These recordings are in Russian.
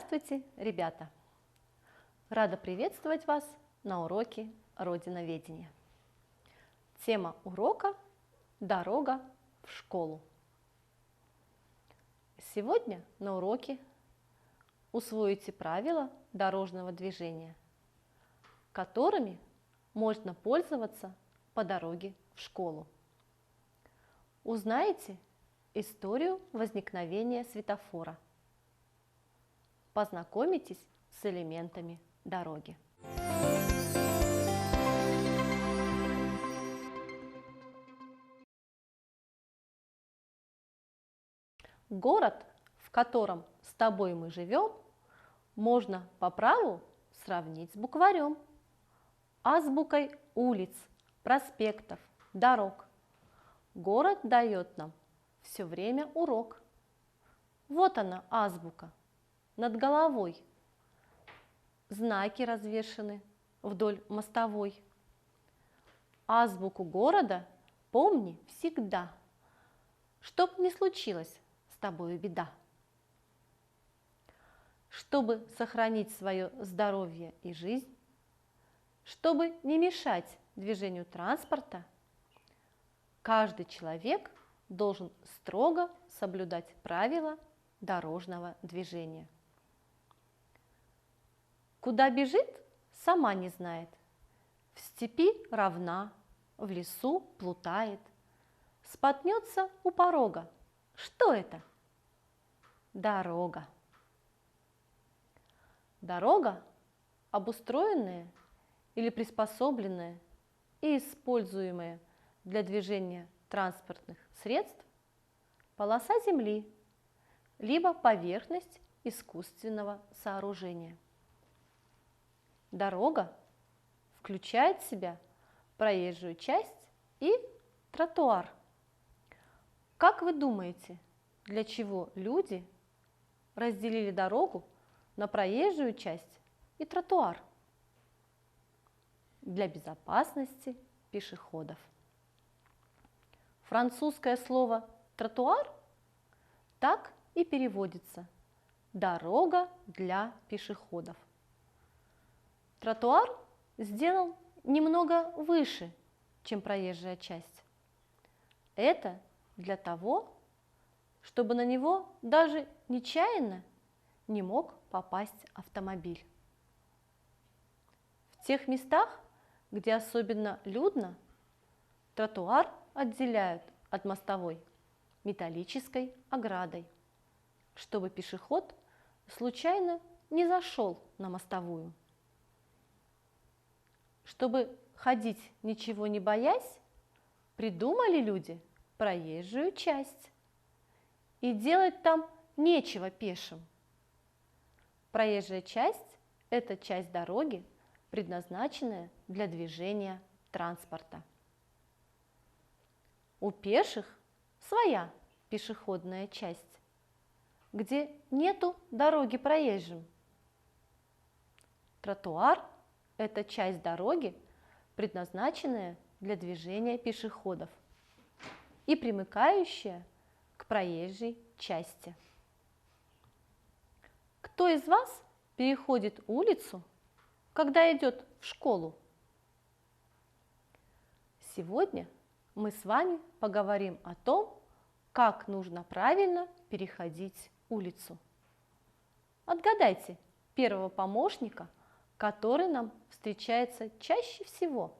Здравствуйте, ребята! Рада приветствовать вас на уроке Родиноведения. Тема урока – дорога в школу. Сегодня на уроке усвоите правила дорожного движения, которыми можно пользоваться по дороге в школу. Узнаете историю возникновения светофора. Познакомитесь с элементами дороги. Город, в котором с тобой мы живем, можно по праву сравнить с букварем, азбукой улиц, проспектов, дорог. Город дает нам все время урок. Вот она, азбука, над головой. Знаки развешаны вдоль мостовой. Азбуку города помни всегда, чтоб не случилось с тобою беда. Чтобы сохранить свое здоровье и жизнь, чтобы не мешать движению транспорта, каждый человек должен строго соблюдать правила дорожного движения. Куда бежит, сама не знает. В степи равна, в лесу плутает. Споткнется у порога. Что это? Дорога. Дорога, обустроенная или приспособленная и используемая для движения транспортных средств, полоса земли, либо поверхность искусственного сооружения. Дорога включает в себя проезжую часть и тротуар. Как вы думаете, для чего люди разделили дорогу на проезжую часть и тротуар? Для безопасности пешеходов. Французское слово «тротуар» так и переводится – «дорога для пешеходов». Тротуар сделан немного выше, чем проезжая часть. Это для того, чтобы на него даже нечаянно не мог попасть автомобиль. В тех местах, где особенно людно, тротуар отделяют от мостовой металлической оградой, чтобы пешеход случайно не зашел на мостовую. Чтобы ходить ничего не боясь, придумали люди проезжую часть. И делать там нечего пешим. Проезжая часть – это часть дороги, предназначенная для движения транспорта. У пеших своя пешеходная часть, где нету дороги проезжим. Тротуар – это часть дороги, предназначенная для движения пешеходов и примыкающая к проезжей части. Кто из вас переходит улицу, когда идет в школу? Сегодня мы с вами поговорим о том, как нужно правильно переходить улицу. Отгадайте первого помощника, который нам встречается чаще всего.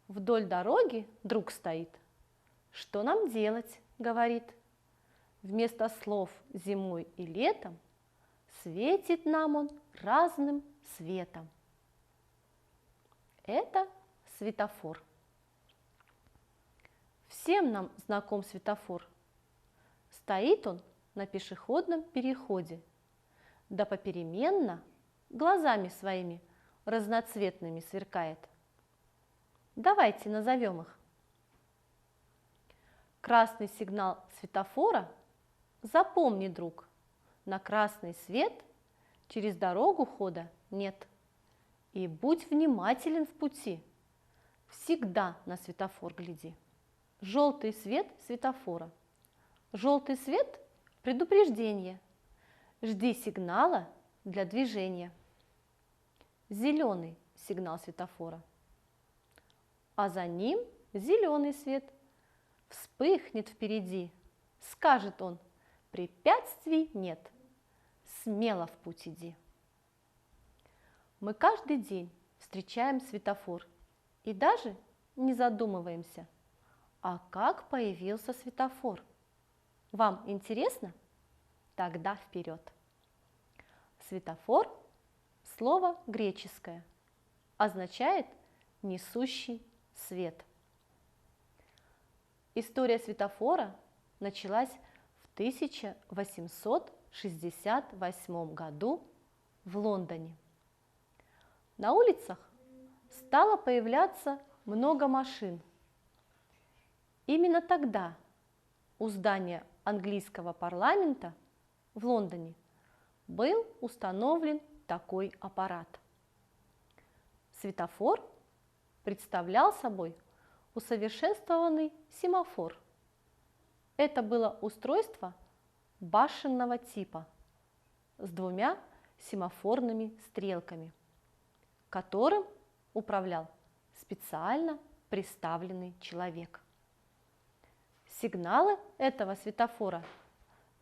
Вдоль дороги друг стоит. Что нам делать, говорит. Вместо слов зимой и летом светит нам он разным светом. Это светофор. Всем нам знаком светофор. Стоит он на пешеходном переходе, да попеременно глазами своими разноцветными сверкает. Давайте назовем их. Красный сигнал светофора запомни, друг, на красный свет через дорогу хода нет. И будь внимателен в пути, всегда на светофор гляди. Желтый свет светофора. Желтый свет – предупреждение. Жди сигнала для движения. Зеленый сигнал светофора, а за ним зеленый свет. Вспыхнет впереди, скажет он: препятствий нет, смело в путь иди. Мы каждый день встречаем светофор и даже не задумываемся, а как появился светофор. Вам интересно? Тогда вперед! Светофор – слово греческое, означает несущий свет. История светофора началась в 1868 году в Лондоне. На улицах стало появляться много машин. Именно тогда у здания английского парламента в Лондоне был установлен такой аппарат. Светофор представлял собой усовершенствованный семафор. Это было устройство башенного типа с двумя семафорными стрелками, которым управлял специально приставленный человек. Сигналы этого светофора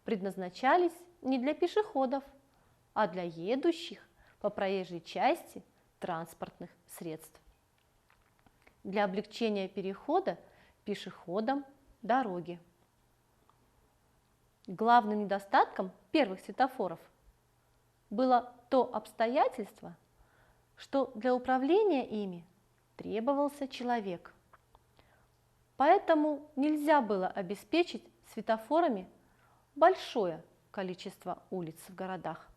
предназначались не для пешеходов, а для едущих по проезжей части транспортных средств. Для облегчения перехода пешеходам дороги. Главным недостатком первых светофоров было то обстоятельство, что для управления ими требовался человек. Поэтому нельзя было обеспечить светофорами большое количество улиц в городах.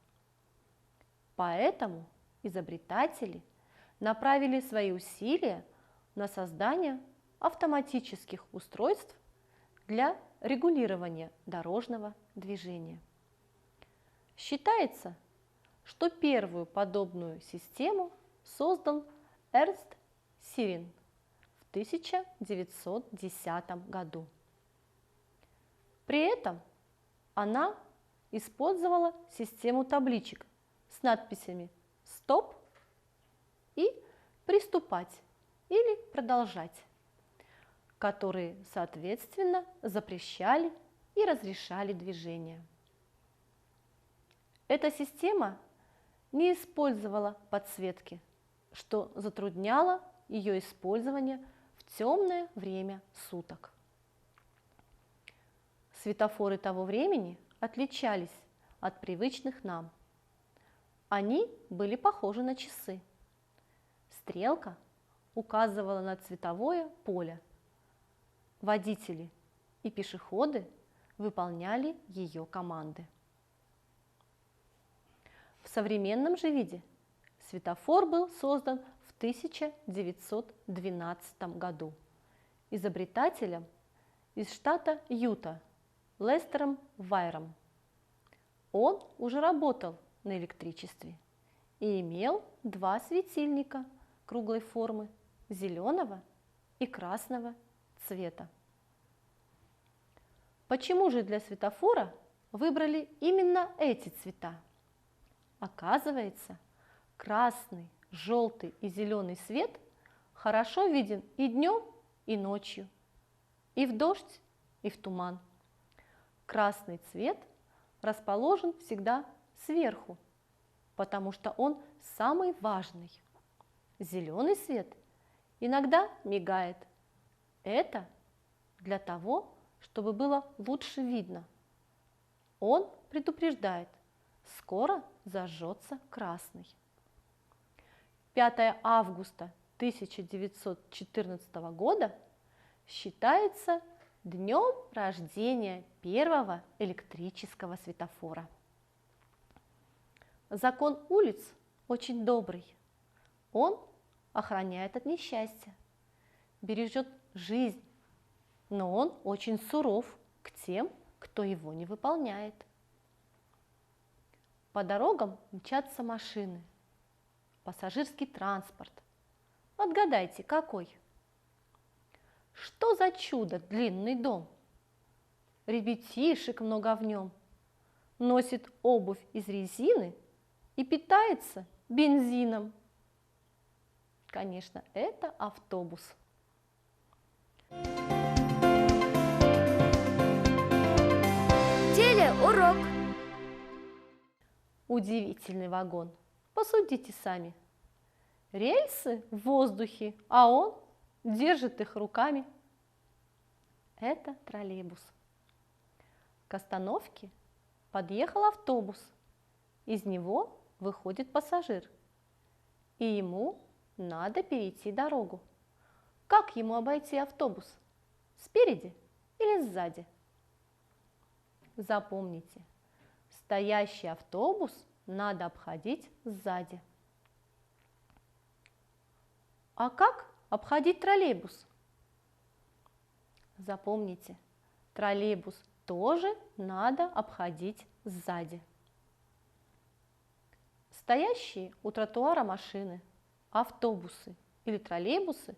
Поэтому изобретатели направили свои усилия на создание автоматических устройств для регулирования дорожного движения. Считается, что первую подобную систему создал Эрнст Сирин в 1910 году. При этом она использовала систему табличек с надписями «Стоп» и «Приступать» или «Продолжать», которые, соответственно, запрещали и разрешали движение. Эта система не использовала подсветки, что затрудняло ее использование в темное время суток. Светофоры того времени отличались от привычных нам. Они были похожи на часы. Стрелка указывала на цветовое поле. Водители и пешеходы выполняли ее команды. В современном же виде светофор был создан в 1912 году изобретателем из штата Юта Лестером Вайером. Он уже работал на электричестве и имел два светильника круглой формы зеленого и красного цвета. Почему же для светофора выбрали именно эти цвета? Оказывается, красный, желтый и зеленый свет хорошо виден и днем, и ночью, и в дождь, и в туман. Красный цвет расположен всегда сверху, потому что он самый важный. Зеленый свет иногда мигает. Это для того, чтобы было лучше видно. Он предупреждает: скоро зажжется красный. 5 августа 1914 года считается днем рождения первого электрического светофора. Закон улиц очень добрый. Он охраняет от несчастья, бережет жизнь, но он очень суров к тем, кто его не выполняет. По дорогам мчатся машины, пассажирский транспорт. Отгадайте, какой? Что за чудо длинный дом? Ребятишек много в нем. носит обувь из резины и питается бензином? Конечно, это автобус. Телеурок. Удивительный вагон. Посудите сами. Рельсы в воздухе, а он держит их руками. Это троллейбус. К остановке подъехал автобус. Из него выходит пассажир. И ему надо перейти дорогу. Как ему обойти автобус? Спереди или сзади? Запомните, стоящий автобус надо обходить сзади. А как обходить троллейбус? Запомните, троллейбус тоже надо обходить сзади. Стоящие у тротуара машины, автобусы или троллейбусы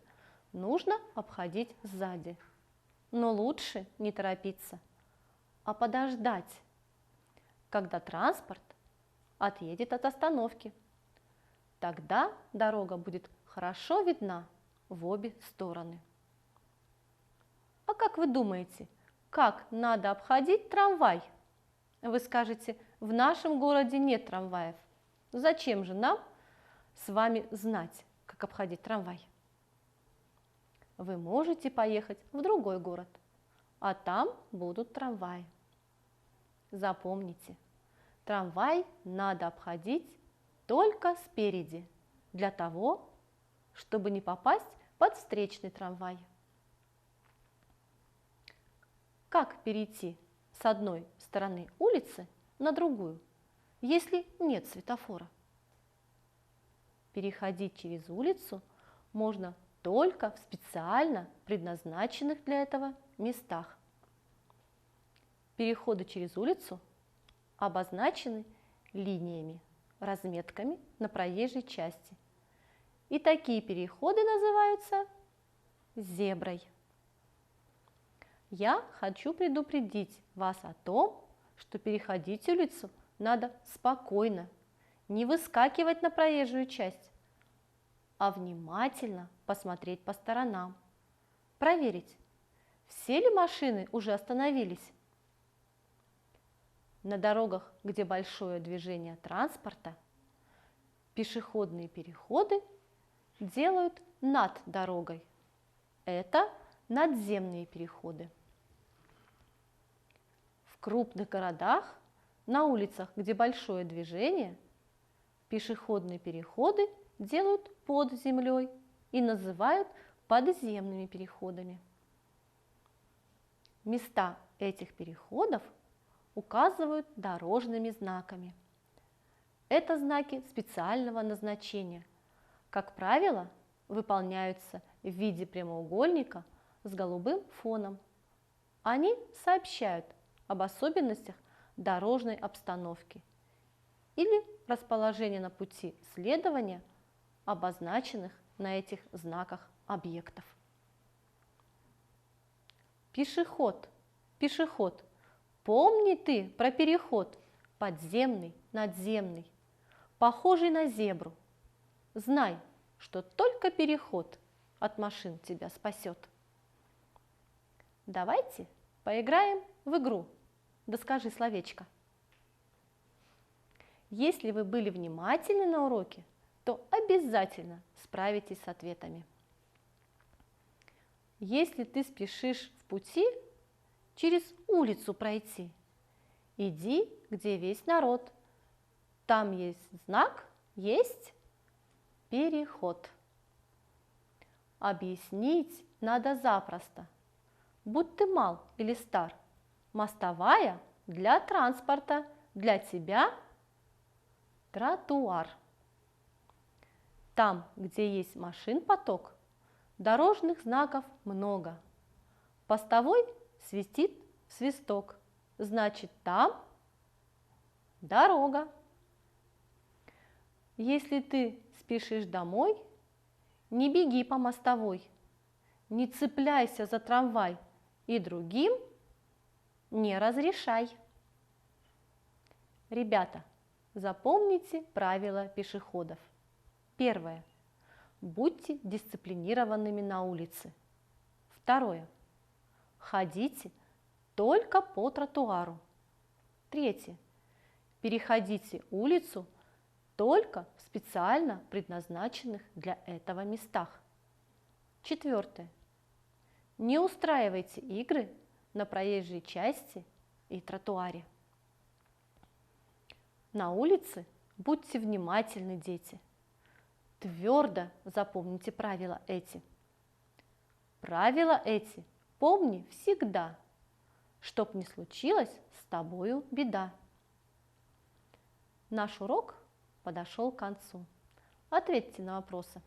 нужно обходить сзади. Но лучше не торопиться, а подождать, когда транспорт отъедет от остановки. Тогда дорога будет хорошо видна в обе стороны. А как вы думаете, как надо обходить трамвай? Вы скажете, в нашем городе нет трамваев. Зачем же нам с вами знать, как обходить трамвай? Вы можете поехать в другой город, а там будут трамваи. Запомните, трамвай надо обходить только спереди, для того, чтобы не попасть под встречный трамвай. Как перейти с одной стороны улицы на другую, если нет светофора? Переходить через улицу можно только в специально предназначенных для этого местах. Переходы через улицу обозначены линиями, разметками на проезжей части. И такие переходы называются зеброй. Я хочу предупредить вас о том, что переходить улицу надо спокойно, не выскакивать на проезжую часть, а внимательно посмотреть по сторонам, проверить, все ли машины уже остановились. На дорогах, где большое движение транспорта, пешеходные переходы делают над дорогой. Это надземные переходы. В крупных городах, на улицах, где большое движение, пешеходные переходы делают под землей и называют подземными переходами. Места этих переходов указывают дорожными знаками. Это знаки специального назначения. Как правило, выполняются в виде прямоугольника с голубым фоном. Они сообщают об особенностях дорожной обстановки или расположения на пути следования обозначенных на этих знаках объектов. Пешеход, пешеход, помни ты про переход подземный, надземный, похожий на зебру. Знай, что только переход от машин тебя спасет. Давайте поиграем в игру. Да скажи словечко. Если вы были внимательны на уроке, то обязательно справитесь с ответами. Если ты спешишь в пути через улицу пройти, иди, где весь народ. Там есть знак, есть переход. Объяснить надо запросто. Будь ты мал или стар, мостовая для транспорта, для тебя тротуар. Там, где есть машин поток, дорожных знаков много. Постовой свистит в свисток, значит там дорога. Если ты спешишь домой, не беги по мостовой, не цепляйся за трамвай и другим не разрешай. Ребята, запомните правила пешеходов. Первое. Будьте дисциплинированными на улице. Второе. Ходите только по тротуару. Третье. Переходите улицу только в специально предназначенных для этого местах. Четвертое. Не устраивайте игры на проезжей части и тротуаре. На улице будьте внимательны, дети. Твердо запомните правила эти. Правила эти помни всегда, чтоб не случилось с тобою беда. Наш урок подошел к концу. Ответьте на вопросы.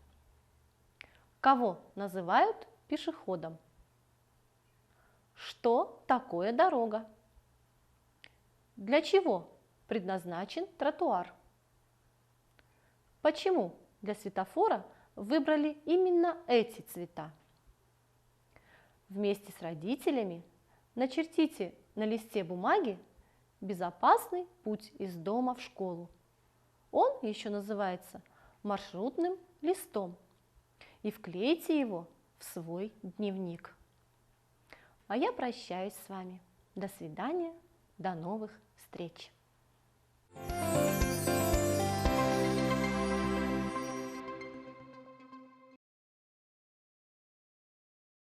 Кого называют пешеходом? Что такое дорога? Для чего предназначен тротуар? Почему для светофора выбрали именно эти цвета? Вместе с родителями начертите на листе бумаги безопасный путь из дома в школу. Он еще называется маршрутным листом. И вклейте его в свой дневник. А я прощаюсь с вами. До свидания, до новых встреч.